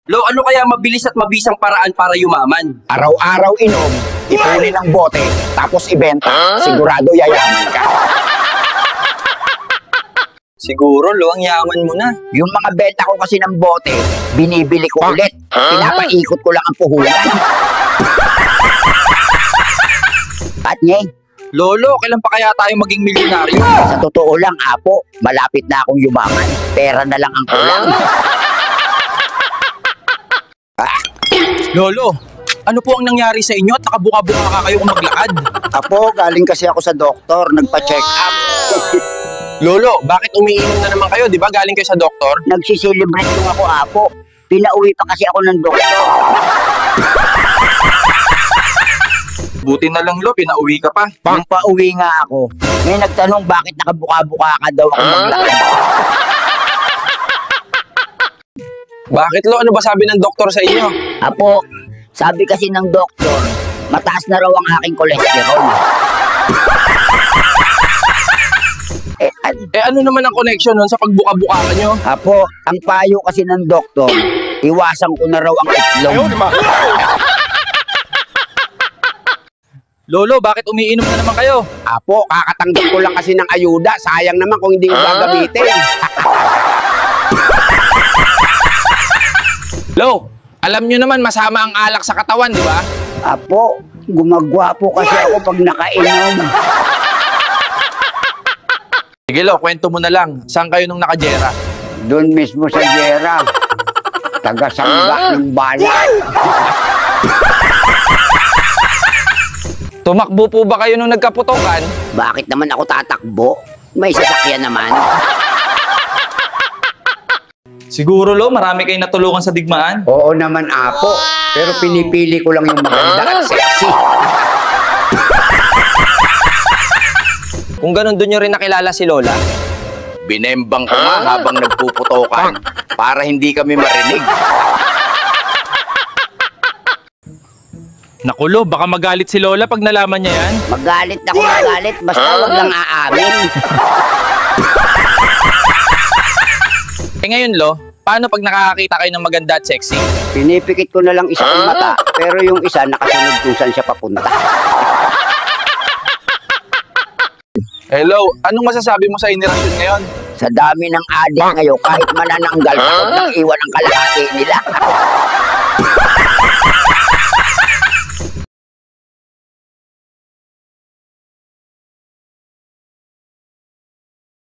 Lo, ano kaya mabilis at mabisang paraan para yumaman? Araw-araw inom, ipunin ng bote, tapos ibenta, sigurado yayaman ka. Siguro, Lo, ang yaman mo na. Yung mga benta ko kasi ng bote, binibili ko ulit. Pinapaikot ko lang ang puhunan. At nye, Lolo, kailan pa kaya tayo maging milyonaryo? sa totoo lang, Apo, malapit na akong yumaman. Pera na lang ang kulang. Lolo, ano po ang nangyari sa inyo at nakabuka-buka ka kayo kung maglakad? Apo, galing kasi ako sa doktor, nagpa-check up. Lolo, bakit umiinom na naman kayo? Di ba galing kayo sa doktor? Nagsiselebrate yung ako, Apo. Pinauwi pa kasi ako ng doktor. Buti na lang, Lo, pinauwi ka pa. Nung pauwi nga ako, may nagtanong bakit nakabuka-buka ka daw ako maglakad. Bakit, Lo? Ano ba sabi ng doktor sa inyo? Apo, sabi kasi ng doktor, mataas na raw ang aking kolesterol. Ano naman ang connection nun sa pagbuka-buka nyo? Apo, ang payo kasi ng doktor, iwasan ko na raw ang itlog. Lolo, bakit umiinom na naman kayo? Apo, kakatanggap ko lang kasi ng ayuda. Sayang naman kung hindi ko gagamitin. Lo, alam nyo naman masama ang alak sa katawan, di ba? Apo, gumagwapo kasi ako pag nakainom. Sige, Lo, kwento mo na lang. Saan kayo nung nakajera? Doon mismo sa Jera, taga-sangga ng bala. Tumakbo po ba kayo nung nagkaputokan? Bakit naman ako tatakbo? May sasakyan naman. Siguro, Lo, marami kayong natulungan sa digmaan. Oo naman, Apo. Pero pinipili ko lang yung maganda at sexy. Kung ganun, doon nyo rin nakilala si Lola. Binembang ko nga habang nagpuputokan para hindi kami marinig. Naku, Lo, baka magalit si Lola pag nalaman niya yan. Magalit na kung magalit, basta wag lang aamin. Ngayon, Lo, paano pag nakakakita kayo ng maganda at sexy? Pinipikit ko na lang isa kong mata, pero yung isa nakasunod kung saan siya papunta. Hello, anong masasabi mo sa henerasyon ngayon? Sa dami ng adik ngayon, kahit manananggal, takot nang iwan ang kalahati nila.